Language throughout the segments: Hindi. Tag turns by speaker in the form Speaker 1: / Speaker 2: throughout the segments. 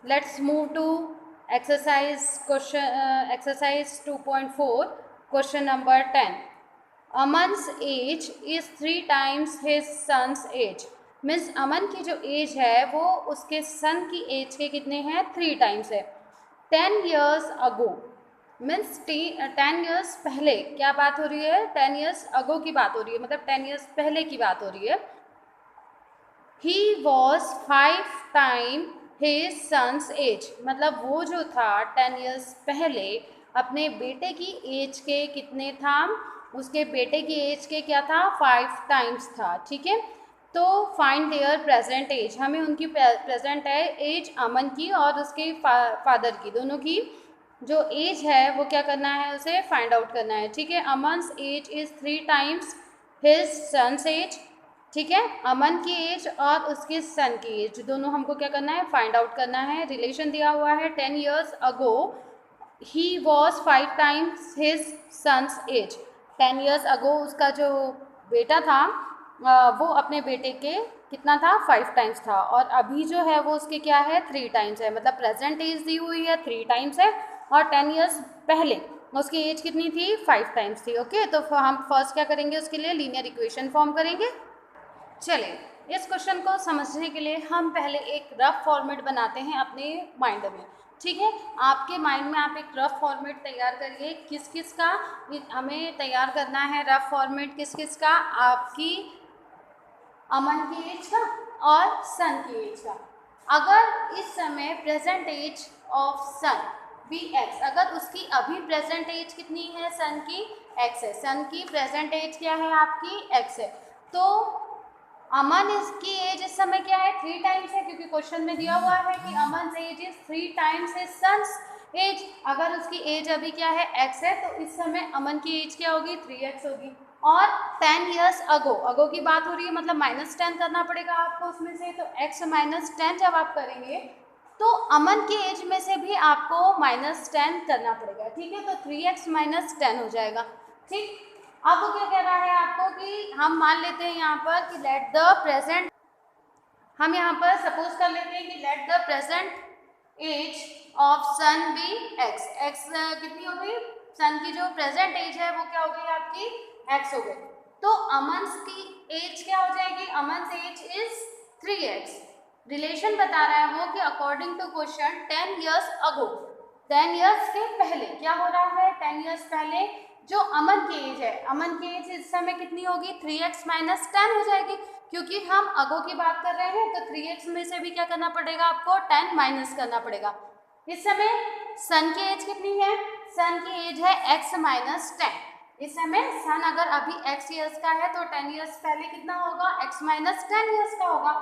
Speaker 1: Let's move to exercise 2.4, question number 10. Aman's age is 3 times his son's age. Means Aman की जो एज है वो उसके सन की एज के कितने हैं, 3 टाइम्स है. 10 years ago मीन्स 10 years पहले क्या बात हो रही है, 10 years ago की बात हो रही है, मतलब 10 years पहले की बात हो रही है. He was 5 times his son's age, मतलब वो जो था 10 years पहले अपने बेटे की एज के कितने था, उसके बेटे की एज के क्या था, 5 टाइम्स था. ठीक है, तो फाइंड देयर प्रेजेंट एज, हमें उनकी प्रेजेंट है एज अमन की और उसके फादर की, दोनों की जो एज है वो क्या करना है, उसे फाइंड आउट करना है. ठीक है, Aman's age is 3 times his son's age. ठीक है, अमन की एज और उसके सन की एज दोनों हमको क्या करना है, फाइंड आउट करना है. रिलेशन दिया हुआ है 10 years ago ही was 5 times his son's age. 10 years ago उसका जो बेटा था वो अपने बेटे के कितना था, 5 टाइम्स था, और अभी जो है वो उसके क्या है, 3 टाइम्स है. मतलब प्रेजेंट एज दी हुई है 3 टाइम्स है और 10 years पहले उसकी एज कितनी थी, 5 टाइम्स थी. ओके, तो हम फर्स्ट क्या करेंगे, उसके लिए लीनियर इक्वेशन फॉर्म करेंगे. चलिए, इस क्वेश्चन को समझने के लिए हम पहले एक रफ फॉर्मेट बनाते हैं अपने माइंड में. ठीक है, आपके माइंड में आप एक रफ फॉर्मेट तैयार करिए. किस किस का हमें तैयार करना है रफ फॉर्मेट, किस किस का, आपकी अमन की एज का और सन की एज का. अगर इस समय present age of son be x, अगर उसकी अभी प्रेजेंट एज कितनी है, सन की एक्स है, सन की प्रेजेंट एज क्या है आपकी, एक्स है, तो अमन इसकी एज इस समय क्या है, 3 टाइम्स है, क्योंकि क्वेश्चन में दिया हुआ है कि Aman age is 3 times his son's age. अगर उसकी एज अभी क्या है, एक्स है, तो इस समय अमन की एज क्या होगी, 3x होगी. और 10 years ago, अगो की बात हो रही है, मतलब -10 करना पड़ेगा आपको उसमें से, तो x -10 जब आप करेंगे तो अमन की एज में से भी आपको -10 करना पड़ेगा. ठीक है, तो 3x -10 हो जाएगा. ठीक, अब वो क्या कह रहा है आपको कि हम मान लेते हैं यहाँ पर कि लेट द प्रेजेंट, हम यहाँ पर सपोज कर लेते हैं कि let the present age of son be x. X कितनी हो गई, सन की जो प्रेजेंट एज है वो क्या हो गई आपकी, एक्स हो गई. तो अमन्स की एज क्या हो जाएगी, अमन्स एज इज 3x. रिलेशन बता रहा है वो कि according to question 10 years ago, 10 years के पहले क्या हो रहा है, 10 years पहले जो अमन की एज है, अमन की एज इस समय कितनी होगी, 3x -10 हो जाएगी, क्योंकि हम अगो की बात कर रहे हैं, तो 3x में से भी क्या करना पड़ेगा आपको, 10 माइनस करना पड़ेगा. इस समय सन की एज कितनी है, सन की एज है x -10. इस समय सन अगर अभी x ईयर्स का है तो 10 ईयर्स पहले कितना होगा, x -10 ईयर्स का होगा.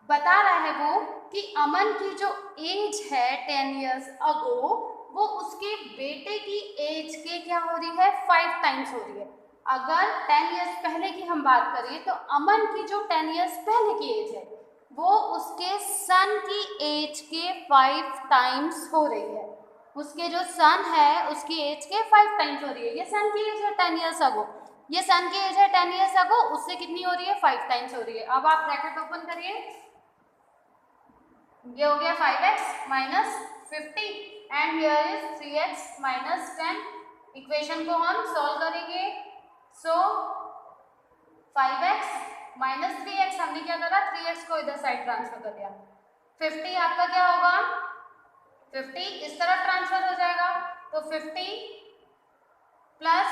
Speaker 1: बता रहा है वो कि अमन की जो एज है 10 years अगो, वो उसके बेटे की एज के क्या हो रही है, 5 टाइम्स हो रही है. अगर 10 years पहले की हम बात करें तो अमन की जो 10 years पहले की एज है वो उसके सन की एज के 5 टाइम्स हो रही है. उसके जो सन है उसकी एज के 5 टाइम्स हो रही है. ये सन की एज है 10 years अगो, ये सन की एज है 10 years अगो, उससे कितनी हो रही है, 5 टाइम्स हो रही है. अब आप ब्रैकेट ओपन करिए, ये हो गया 5x -50 and here is 3x -10. Equation को हम सॉल्व करेंगे. सो 5x -3x, हमने क्या करा, 3x को इधर साइड ट्रांसफर कर दिया. 50 आपका क्या होगा, 50 इस तरफ ट्रांसफर हो जाएगा, तो 50 प्लस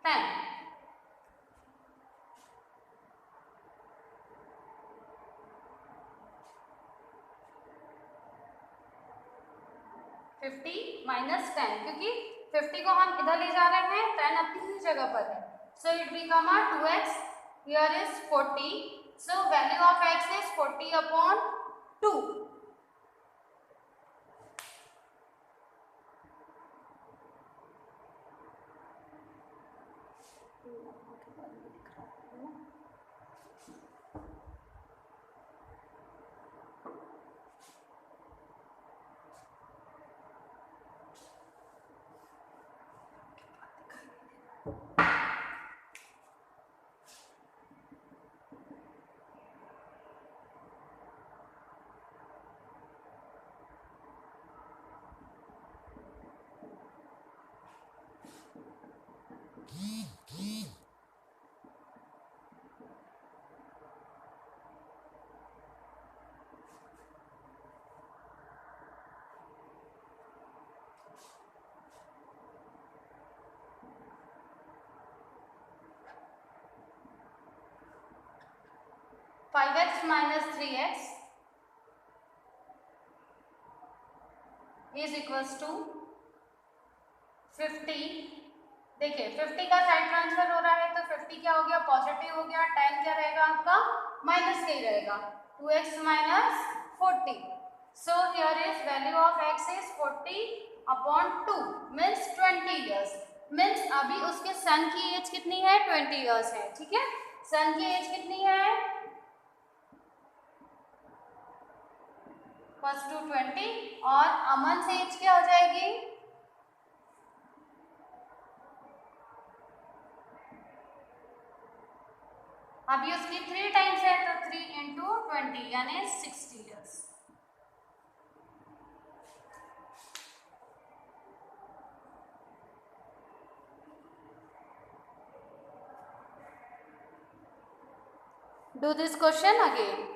Speaker 1: 10, 50 -10, क्योंकि 50 को हम इधर ले जा रहे हैं, 10 अपनी ही जगह पर है. So it become 2x, here is 40. So value of x is 40/2. 5x minus 3x is equals to 50। देखिए 50 का साइड ट्रांसफर हो रहा है तो 50 क्या हो गया, पॉजिटिव हो गया। 10 क्या रहेगा आपका, माइनस का ही रहेगा, 2x minus 40। So here is value of x is 40/2 means 20 years. Means अभी उसके सन की एज कितनी है, 20 ईयर्स है। ठीक है, सन की एज कितनी है, फर्स्ट टू 20, और अमन से एज क्या हो जाएगी, अभी उसकी 3 टाइम्स है तो 3 इंटू 20 यानी 60 years. Do this question again.